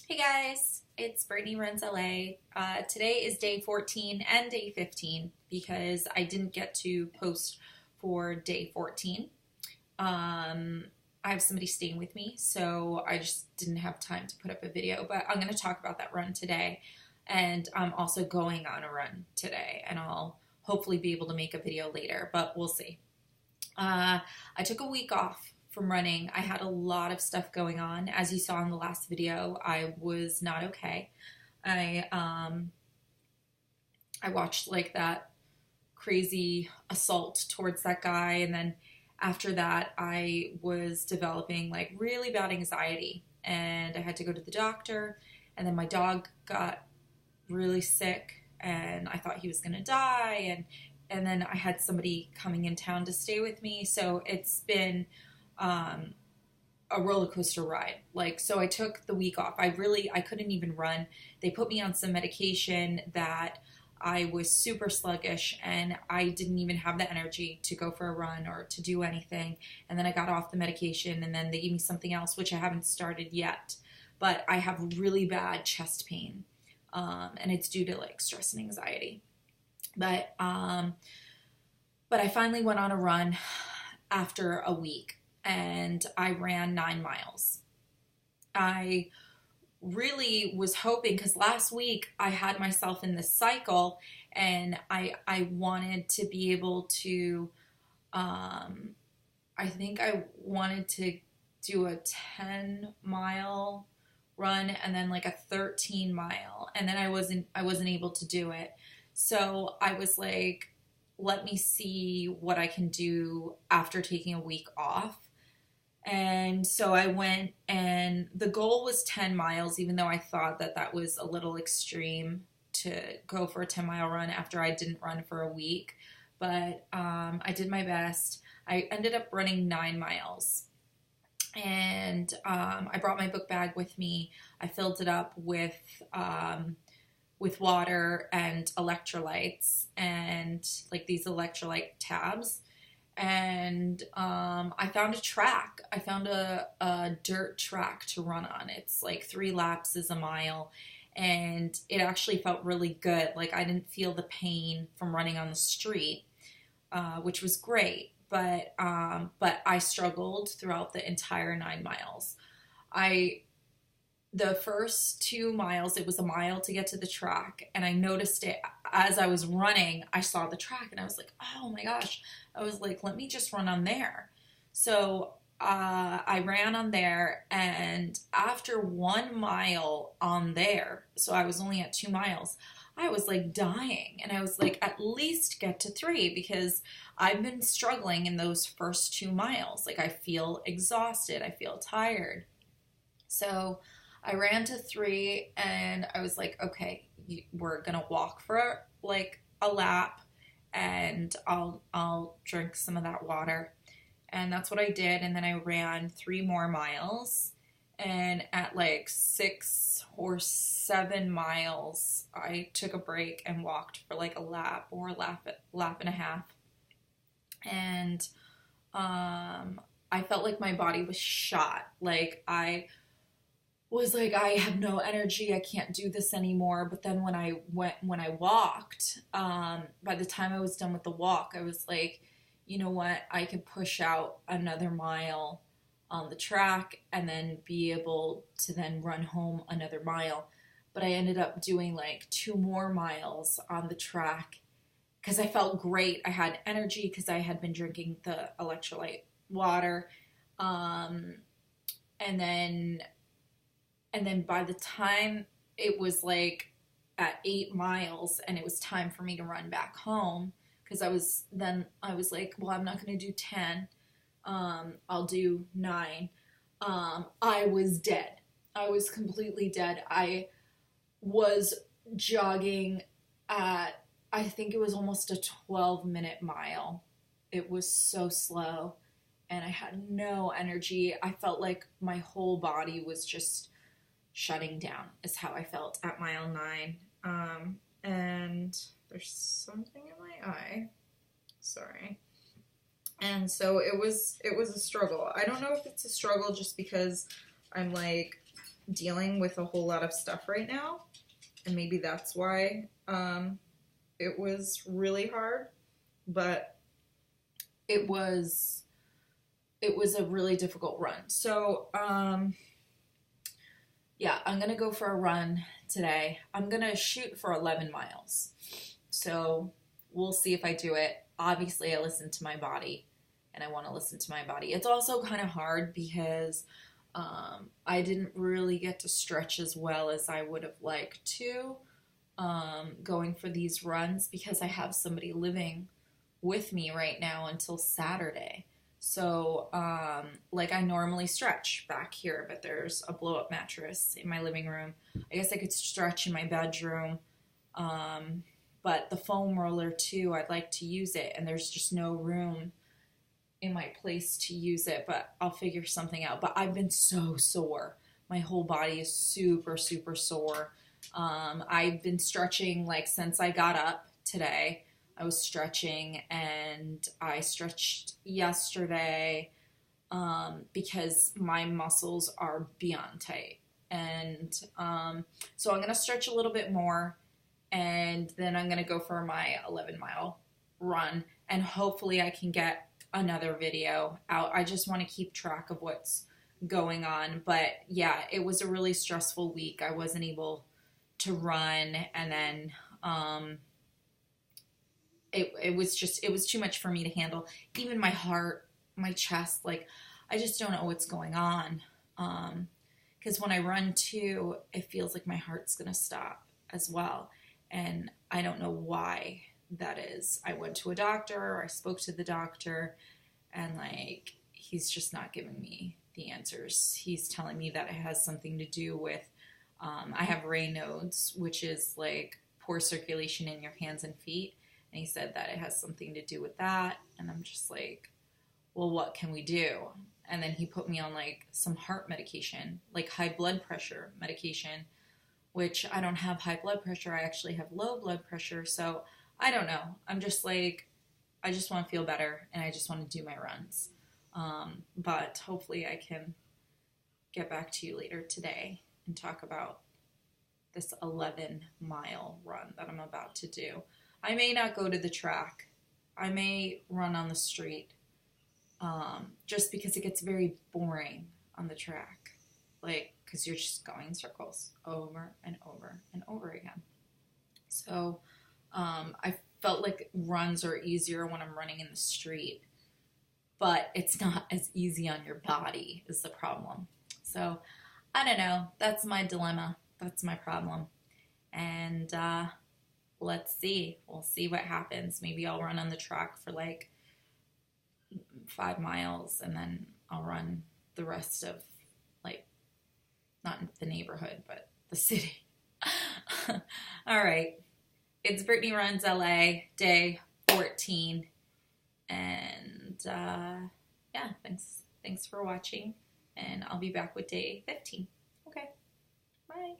Hey guys, it's Brittany Runs LA. Today is day 14 and day 15 because I didn't get to post for day 14. I have somebody staying with me, so I just didn't have time to put up a video, but I'm going to talk about that run today. And I'm also going on a run today, and I'll hopefully be able to make a video later, but we'll see. I took a week off from running. I had a lot of stuff going on. As you saw in the last video, I was not okay. I watched like that crazy assault towards that guy, and then after that I was developing like really bad anxiety, and I had to go to the doctor, and then my dog got really sick and I thought he was going to die, and then I had somebody coming in town to stay with me. So it's been um, a roller coaster ride. Like, so I took the week off. I couldn't even run. They put me on some medication that I was super sluggish and I didn't even have the energy to go for a run or to do anything. And then I got off the medication and then they gave me something else, which I haven't started yet. But I have really bad chest pain. And it's due to like stress and anxiety. But but I finally went on a run after a week and I ran 9 miles. I really was hoping, because last week I had myself in this cycle and I wanted to be able to I think I wanted to do a 10-mile run and then like a 13-mile, and then I wasn't able to do it. So I was like, let me see what I can do after taking a week off. And so I went, and the goal was 10 miles, even though I thought that that was a little extreme to go for a 10-mile run after I didn't run for a week. But I did my best. I ended up running 9 miles. And I brought my book bag with me. I filled it up with water and electrolytes and like these electrolyte tabs. And I found a track. I found a dirt track to run on. It's like 3 laps is a mile. And it actually felt really good. Like I didn't feel the pain from running on the street, which was great. But I struggled throughout the entire 9 miles. The first 2 miles, it was a mile to get to the track, and I noticed it as I was running. I saw the track and I was like, oh my gosh. I was like, let me just run on there. So I ran on there, and after 1 mile on there, so I was only at 2 miles, I was like dying, and I was like, at least get to 3, because I've been struggling in those first 2 miles. Like I feel exhausted, I feel tired. So I ran to 3 and I was like, okay, we're gonna walk for like a lap, and I'll drink some of that water. And that's what I did. And then I ran 3 more miles. And at like 6 or 7 miles, I took a break and walked for like a lap or lap and a half. And I felt like my body was shot. Like I was like, I have no energy, I can't do this anymore. But then when I walked, by the time I was done with the walk, I was like, you know what, I could push out another mile on the track and then be able to then run home another mile. But I ended up doing like 2 more miles on the track because I felt great. I had energy because I had been drinking the electrolyte water. Um, and then by the time it was like at 8 miles and it was time for me to run back home, because I was like, well, I'm not going to do 10. I'll do 9. I was dead. I was completely dead. I was jogging at, I think it was almost a 12-minute mile. It was so slow and I had no energy. I felt like my whole body was just shutting down, is how I felt at mile 9. And there's something in my eye. Sorry. And so it was a struggle. I don't know if it's a struggle just because I'm like dealing with a whole lot of stuff right now, and maybe that's why it was really hard, but it was a really difficult run. So yeah, I'm gonna go for a run today. I'm gonna shoot for 11 miles, so we'll see if I do it. Obviously I listen to my body, and I want to listen to my body. It's also kind of hard because I didn't really get to stretch as well as I would have liked to going for these runs, because I have somebody living with me right now until Saturday. So, like, I normally stretch back here, but there's a blow-up mattress in my living room. I guess I could stretch in my bedroom, but the foam roller too, I'd like to use it, and there's just no room in my place to use it, but I'll figure something out. But I've been so sore. My whole body is super, super sore. I've been stretching like since I got up today. I was stretching, and I stretched yesterday because my muscles are beyond tight. And so I'm going to stretch a little bit more, and then I'm going to go for my 11-mile run, and hopefully I can get another video out. I just want to keep track of what's going on. But yeah, it was a really stressful week. I wasn't able to run, and then it was too much for me to handle. Even my heart, my chest, like, I just don't know what's going on. Because when I run too, it feels like my heart's gonna stop as well, and I don't know why that is. I went to a doctor, I spoke to the doctor, and like, he's just not giving me the answers. He's telling me that it has something to do with I have Raynaud's, which is like poor circulation in your hands and feet, and he said that it has something to do with that. And I'm just like, well, what can we do? And then he put me on like some heart medication, like high blood pressure medication, which I don't have high blood pressure. I actually have low blood pressure. So I don't know. I'm just like, I just want to feel better, and I just want to do my runs. But hopefully I can get back to you later today and talk about this 11-mile run that I'm about to do. I may not go to the track. I may run on the street, just because it gets very boring on the track. Like, because you're just going in circles over and over and over again. So I felt like runs are easier when I'm running in the street, but it's not as easy on your body is the problem. So I don't know. That's my dilemma. That's my problem. And let's see. We'll see what happens. Maybe I'll run on the track for like 5 miles, and then I'll run the rest of, like, not the neighborhood, but the city. All right. It's Brittany Runs LA, day 14. And yeah, thanks for watching. And I'll be back with day 15. Okay. Bye.